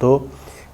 2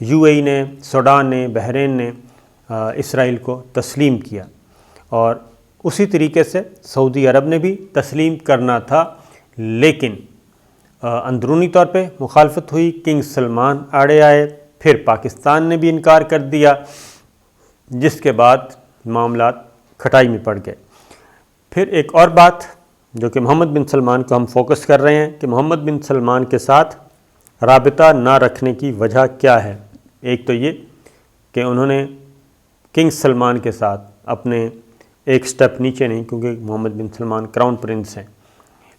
UAE نے، Sudan نے، بحرین نے اسرائیل کو تسلیم کیا، اور اسی طریقے سے سعودی عرب نے بھی تسلیم کرنا تھا، لیکن اندرونی طور پہ مخالفت ہوئی، کنگ سلمان آڑے آئے، پھر پاکستان نے بھی انکار کر دیا، جس کے بعد معاملات کھٹائی میں پڑ گئے۔ پھر ایک اور بات جو کہ محمد بن سلمان کو ہم فوکس کر رہے ہیں کہ محمد بن سلمان کے ساتھ رابطہ نہ رکھنے کی وجہ کیا ہے۔ ایک تو یہ کہ انہوں نے کنگ سلمان کے ساتھ اپنے ایک سٹیپ نیچے نہیں، کیونکہ محمد بن سلمان کراؤن پرنس ہیں،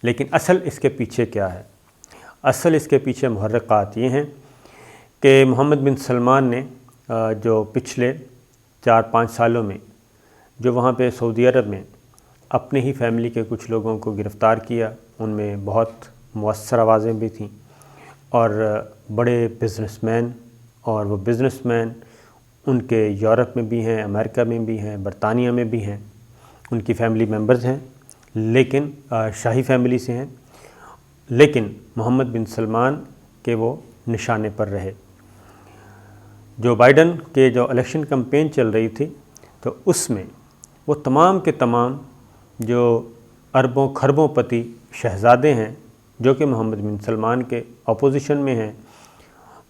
لیکن اصل اس کے پیچھے کیا ہے؟ اصل اس کے پیچھے محرکات یہ ہیں کہ محمد بن سلمان نے جو پچھلے 4-5 سالوں میں جو وہاں پہ سعودی عرب میں اپنے ہی فیملی کے کچھ لوگوں کو گرفتار کیا، ان میں بہت مؤثر آوازیں بھی تھیں، اور بڑے بزنس مین، اور وہ بزنس مین ان کے یورپ میں بھی ہیں، امریکہ میں بھی ہیں، برطانیہ میں بھی ہیں، ان کی فیملی ممبرز ہیں، لیکن شاہی فیملی سے ہیں، لیکن محمد بن سلمان کے وہ نشانے پر رہے۔ جو بائیڈن کے جو الیکشن کمپین چل رہی تھی، تو اس میں وہ تمام کے تمام جو اربوں کھربوں پتی شہزادے ہیں جو کہ محمد بن سلمان کے اپوزیشن میں ہیں،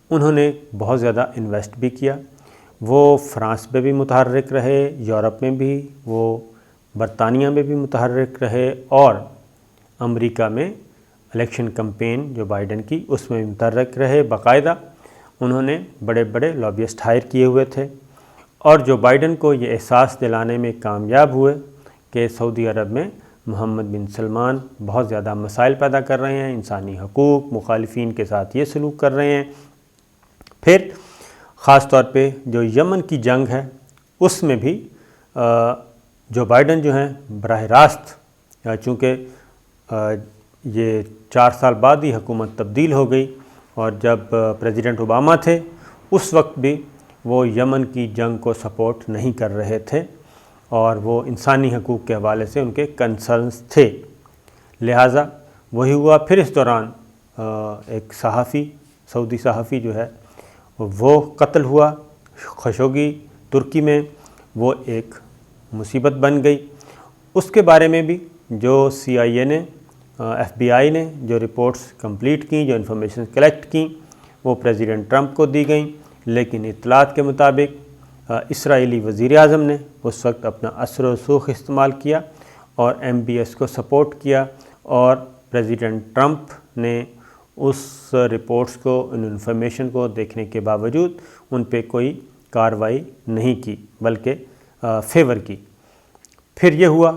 انہوں نے بہت زیادہ انویسٹ بھی کیا۔ وہ فرانس میں بھی متحرک رہے، یورپ میں بھی، وہ برطانیہ میں بھی متحرک رہے، اور امریکہ میں الیکشن کمپین جو بائیڈن کی اس میں متحرک رہے۔ باقاعدہ انہوں نے بڑے بڑے لابیسٹ ہائر کیے ہوئے تھے، اور جو بائیڈن کو یہ احساس دلانے میں کامیاب ہوئے کہ سعودی عرب میں محمد بن سلمان بہت زیادہ مسائل پیدا کر رہے ہیں، انسانی حقوق، مخالفین کے ساتھ یہ سلوک کر رہے ہیں۔ پھر خاص طور پہ جو یمن کی جنگ ہے، اس میں بھی جو بائیڈن جو ہیں براہ راست، چونکہ یہ 4 سال بعد ہی حکومت تبدیل ہو گئی، اور جب پریزیڈنٹ اوباما تھے اس وقت بھی وہ یمن کی جنگ کو سپورٹ نہیں کر رہے تھے، اور وہ انسانی حقوق کے حوالے سے ان کے کنسرنز تھے، لہٰذا وہی ہوا۔ پھر اس دوران ایک صحافی، سعودی صحافی جو ہے وہ قتل ہوا خشوگی، ترکی میں، وہ ایک مصیبت بن گئی۔ اس کے بارے میں بھی جو CIA نے، FBI نے جو رپورٹس کمپلیٹ کیں، جو انفارمیشن کلیکٹ کیں، وہ پریزیڈنٹ ٹرمپ کو دی گئیں، لیکن اطلاعات کے مطابق اسرائیلی وزیر اعظم نے اس وقت اپنا اثر و رسوخ استعمال کیا اور MBS کو سپورٹ کیا، اور پریزیڈنٹ ٹرمپ نے اس رپورٹس کو، ان انفارمیشن کو دیکھنے کے باوجود ان پہ کوئی کارروائی نہیں کی، بلکہ فیور کی۔ پھر یہ ہوا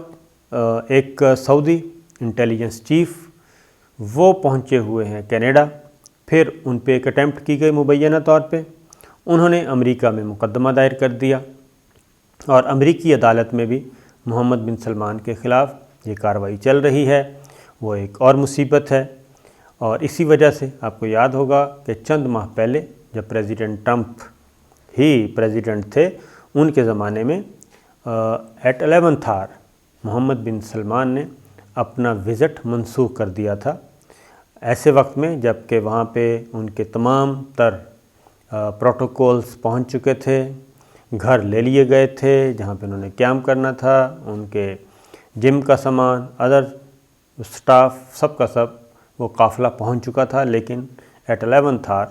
ایک سعودی انٹیلیجنس چیف، وہ پہنچے ہوئے ہیں کینیڈا، پھر ان پہ ایک اٹیمپٹ کی گئی مبینہ طور پہ، انہوں نے امریکہ میں مقدمہ دائر کر دیا، اور امریکی عدالت میں بھی محمد بن سلمان کے خلاف یہ کارروائی چل رہی ہے۔ وہ ایک اور مصیبت ہے، اور اسی وجہ سے آپ کو یاد ہوگا کہ چند ماہ پہلے جب پریزیڈنٹ ٹرمپ ہی پریزیڈنٹ تھے، ان کے زمانے میں ایٹ 11th hour محمد بن سلمان نے اپنا وزٹ منسوخ کر دیا تھا، ایسے وقت میں جب کہ وہاں پہ ان کے تمام تر پروٹوکولز پہنچ چکے تھے، گھر لے لیے گئے تھے جہاں پہ انہوں نے قیام کرنا تھا، ان کے جم کا سامان، ادر سٹاف، سب کا سب وہ قافلہ پہنچ چکا تھا، لیکن ایٹ 11th hour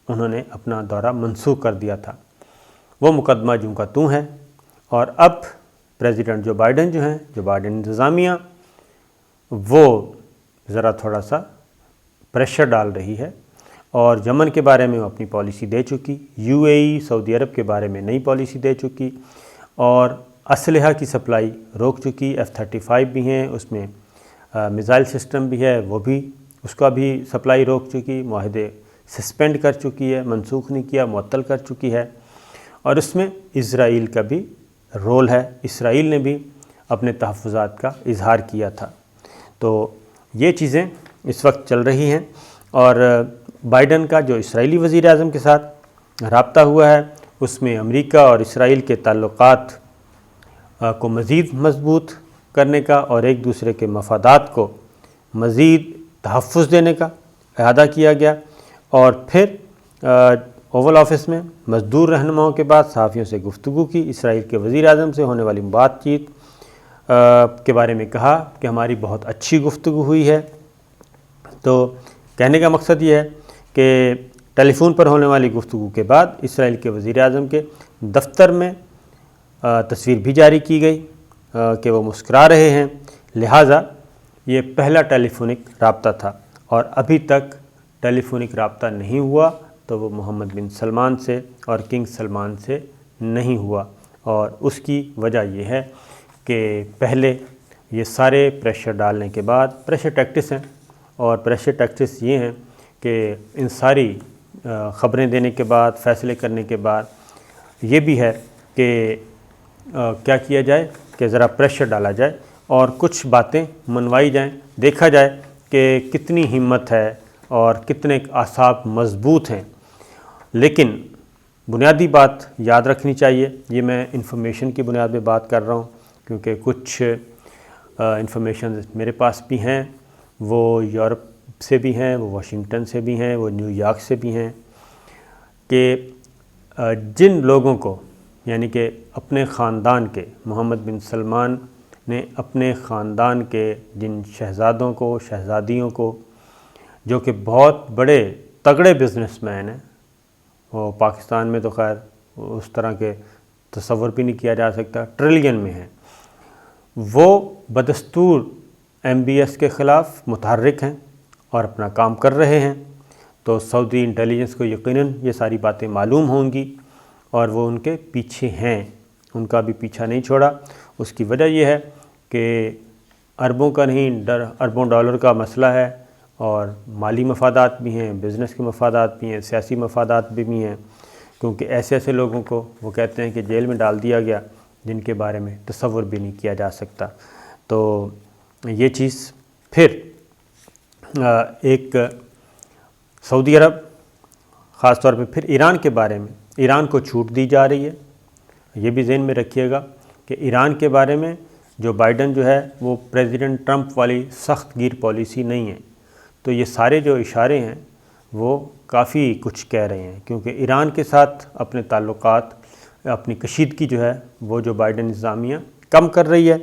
انہوں نے اپنا دورہ منسوخ کر دیا تھا۔ وہ مقدمہ جوں کا توں ہے، اور اب پریزیڈنٹ جو بائیڈن جو ہیں، جو بائیڈن انتظامیہ، وہ ذرا تھوڑا سا پریشر ڈال رہی ہے، اور یمن کے بارے میں وہ اپنی پالیسی دے چکی، UAE سعودی عرب کے بارے میں نئی پالیسی دے چکی، اور اسلحہ کی سپلائی روک چکی، F-35 بھی ہیں، اس میں میزائل سسٹم بھی ہے، وہ بھی اس کا بھی سپلائی روک چکی، معاہدے سسپینڈ کر چکی ہے، منسوخ نہیں کیا، معطل کر چکی ہے، اور اس میں اسرائیل کا بھی رول ہے، اسرائیل نے بھی اپنے تحفظات کا اظہار کیا تھا۔ تو یہ چیزیں اس وقت چل رہی ہیں، اور بائیڈن کا جو اسرائیلی وزیر اعظم کے ساتھ رابطہ ہوا ہے، اس میں امریکہ اور اسرائیل کے تعلقات کو مزید مضبوط کرنے کا اور ایک دوسرے کے مفادات کو مزید تحفظ دینے کا اعادہ کیا گیا، اور پھر اوول آفس میں مزدور رہنماؤں کے بعد صحافیوں سے گفتگو کی، اسرائیل کے وزیر اعظم سے ہونے والی بات چیت کے بارے میں کہا کہ ہماری بہت اچھی گفتگو ہوئی ہے۔ تو کہنے کا مقصد یہ ہے کہ ٹیلی فون پر ہونے والی گفتگو کے بعد اسرائیل کے وزیر اعظم کے دفتر میں تصویر بھی جاری کی گئی کہ وہ مسکرا رہے ہیں، لہٰذا یہ پہلا ٹیلی فونک رابطہ تھا، اور ابھی تک ٹیلی فونک رابطہ نہیں ہوا تو وہ محمد بن سلمان سے اور کنگ سلمان سے نہیں ہوا، اور اس کی وجہ یہ ہے کہ پہلے یہ سارے پریشر ڈالنے کے بعد، پریشر ٹیکٹس ہیں، اور پریشر ٹیکٹس یہ ہیں کہ ان ساری خبریں دینے کے بعد، فیصلے کرنے کے بعد یہ بھی ہے کہ کیا کیا جائے کہ ذرا پریشر ڈالا جائے اور کچھ باتیں منوائی جائیں، دیکھا جائے کہ کتنی ہمت ہے اور کتنے اعصاب مضبوط ہیں۔ لیکن بنیادی بات یاد رکھنی چاہیے، یہ میں انفارمیشن کی بنیاد پہ بات کر رہا ہوں کیونکہ کچھ انفارمیشن میرے پاس بھی ہیں، وہ یورپ سے بھی ہیں، وہ واشنگٹن سے بھی ہیں، وہ نیو یارک سے بھی ہیں، کہ جن لوگوں کو، یعنی کہ اپنے خاندان کے، محمد بن سلمان نے اپنے خاندان کے جن شہزادوں کو، شہزادیوں کو، جو کہ بہت بڑے تگڑے بزنس مین ہیں، وہ پاکستان میں تو خیر اس طرح کے تصور بھی نہیں کیا جا سکتا، ٹریلین میں ہیں، وہ بدستور ایم بی ایس کے خلاف متحرک ہیں اور اپنا کام کر رہے ہیں، تو سعودی انٹیلیجنس کو یقیناً یہ ساری باتیں معلوم ہوں گی اور وہ ان کے پیچھے ہیں، ان کا بھی پیچھا نہیں چھوڑا۔ اس کی وجہ یہ ہے کہ اربوں کا نہیں، اربوں ڈالر کا مسئلہ ہے، اور مالی مفادات بھی ہیں، بزنس کے مفادات بھی ہیں، سیاسی مفادات بھی ہیں، کیونکہ ایسے ایسے لوگوں کو وہ کہتے ہیں کہ جیل میں ڈال دیا گیا جن کے بارے میں تصور بھی نہیں کیا جا سکتا۔ تو یہ چیز پھر ایک سعودی عرب، خاص طور پہ پھر ایران کے بارے میں، ایران کو چھوٹ دی جا رہی ہے۔ یہ بھی ذہن میں رکھیے گا کہ ایران کے بارے میں جو بائیڈن جو ہے وہ پریزیڈنٹ ٹرمپ والی سخت گیر پالیسی نہیں ہے، تو یہ سارے جو اشارے ہیں وہ کافی کچھ کہہ رہے ہیں، کیونکہ ایران کے ساتھ اپنے تعلقات، اپنی کشیدگی جو ہے وہ جو بائیڈن انتظامیہ کم کر رہی ہے،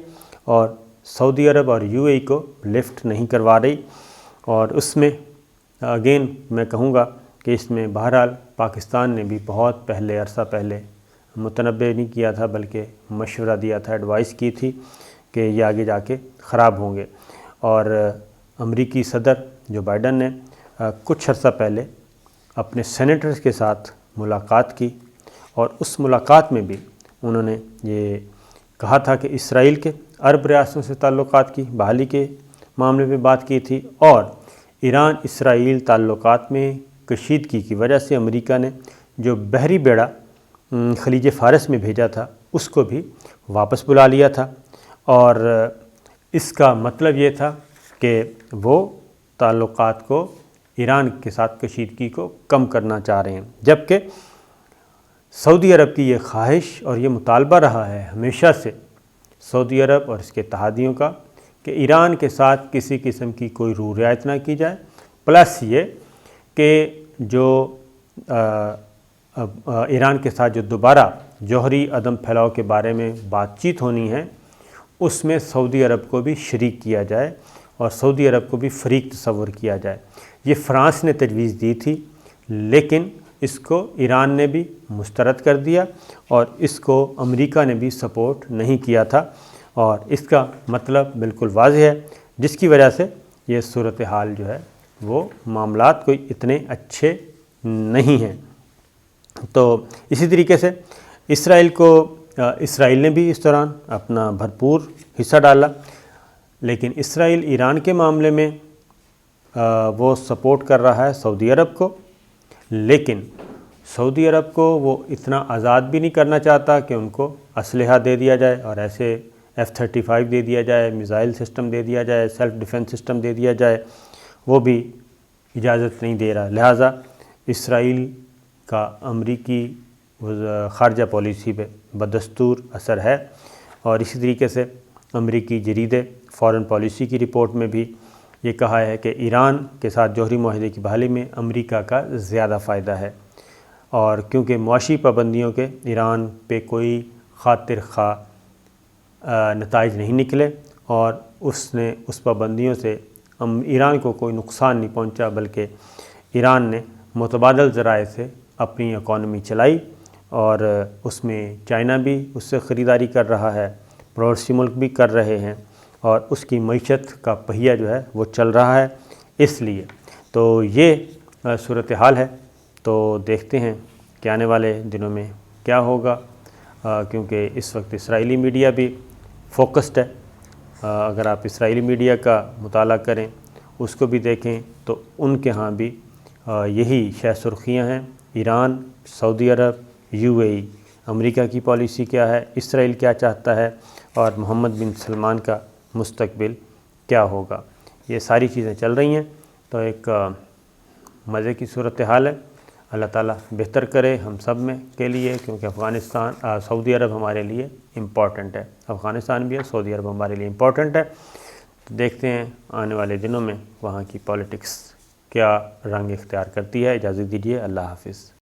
اور سعودی عرب اور یو اے ای کو لفٹ نہیں کروا رہی، اور اس میں اگین میں کہوں گا کہ اس میں بہرحال پاکستان نے بھی بہت پہلے، عرصہ پہلے متنبع نہیں کیا تھا بلکہ مشورہ دیا تھا، ایڈوائس کی تھی کہ یہ آگے جا کے خراب ہوں گے، اور امریکی صدر جو بائیڈن نے کچھ عرصہ پہلے اپنے سینیٹرز کے ساتھ ملاقات کی، اور اس ملاقات میں بھی انہوں نے یہ کہا تھا کہ اسرائیل کے عرب ریاستوں سے تعلقات کی بحالی کے معاملے پہ بات کی تھی، اور ایران اسرائیل تعلقات میں کشیدگی کی وجہ سے امریکہ نے جو بحری بیڑا خلیج فارس میں بھیجا تھا اس کو بھی واپس بلا لیا تھا، اور اس کا مطلب یہ تھا کہ وہ تعلقات کو، ایران کے ساتھ کشیدگی کو کم کرنا چاہ رہے ہیں، جبکہ سعودی عرب کی یہ خواہش اور یہ مطالبہ رہا ہے ہمیشہ سے سعودی عرب اور اس کے اتحادیوں کا کہ ایران کے ساتھ کسی قسم کی کوئی رو رعایت نہ کی جائے، پلس یہ کہ جو ایران کے ساتھ جو دوبارہ جوہری عدم پھیلاؤ کے بارے میں بات چیت ہونی ہے اس میں سعودی عرب کو بھی شریک کیا جائے اور سعودی عرب کو بھی فریق تصور کیا جائے۔ یہ فرانس نے تجویز دی تھی، لیکن اس کو ایران نے بھی مسترد کر دیا اور اس کو امریکہ نے بھی سپورٹ نہیں کیا تھا، اور اس کا مطلب بالکل واضح ہے، جس کی وجہ سے یہ صورتحال جو ہے وہ معاملات کوئی اتنے اچھے نہیں ہیں۔ تو اسی طریقے سے اسرائیل نے بھی اس دوران اپنا بھرپور حصہ ڈالا، لیکن اسرائیل ایران کے معاملے میں وہ سپورٹ کر رہا ہے سعودی عرب کو، لیکن سعودی عرب کو وہ اتنا آزاد بھی نہیں کرنا چاہتا کہ ان کو اسلحہ دے دیا جائے اور ایسے F-35 دے دیا جائے، میزائل سسٹم دے دیا جائے، سیلف ڈیفنس سسٹم دے دیا جائے، وہ بھی اجازت نہیں دے رہا۔ لہٰذا اسرائیل کا امریکی خارجہ پالیسی پہ بدستور اثر ہے، اور اسی طریقے سے امریکی جریدے فارن پالیسی کی رپورٹ میں بھی یہ کہا ہے کہ ایران کے ساتھ جوہری معاہدے کی بحالی میں امریکہ کا زیادہ فائدہ ہے۔ اور کیونکہ معاشی پابندیوں کے ایران پہ کوئی خاطر خواہ نتائج نہیں نکلے اور اس پابندیوں سے ایران کو کوئی نقصان نہیں پہنچا، بلکہ ایران نے متبادل ذرائع سے اپنی اکانومی چلائی، اور اس میں چائنا بھی اس سے خریداری کر رہا ہے، پڑوسی ملک بھی کر رہے ہیں، اور اس کی معیشت کا پہیہ جو ہے وہ چل رہا ہے۔ اس لیے تو یہ صورتحال ہے۔ تو دیکھتے ہیں کہ آنے والے دنوں میں کیا ہوگا، کیونکہ اس وقت اسرائیلی میڈیا بھی فوکسڈ ہے۔ اگر آپ اسرائیلی میڈیا کا مطالعہ کریں، اس کو بھی دیکھیں، تو ان کے ہاں بھی یہی شہ سرخیاں ہیں۔ ایران، سعودی عرب، UAE، امریکہ کی پالیسی کیا ہے، اسرائیل کیا چاہتا ہے، اور محمد بن سلمان کا مستقبل کیا ہوگا، یہ ساری چیزیں چل رہی ہیں۔ تو ایک مزے کی صورتحال ہے۔ اللہ تعالیٰ بہتر کرے ہم سب میں کے لیے، کیونکہ سعودی عرب ہمارے لیے امپورٹنٹ ہے۔ افغانستان بھی ہے، سعودی عرب ہمارے لیے امپورٹنٹ ہے۔ تو دیکھتے ہیں آنے والے دنوں میں وہاں کی پولیٹکس کیا رنگ اختیار کرتی ہے۔ اجازت دیجیے، اللہ حافظ۔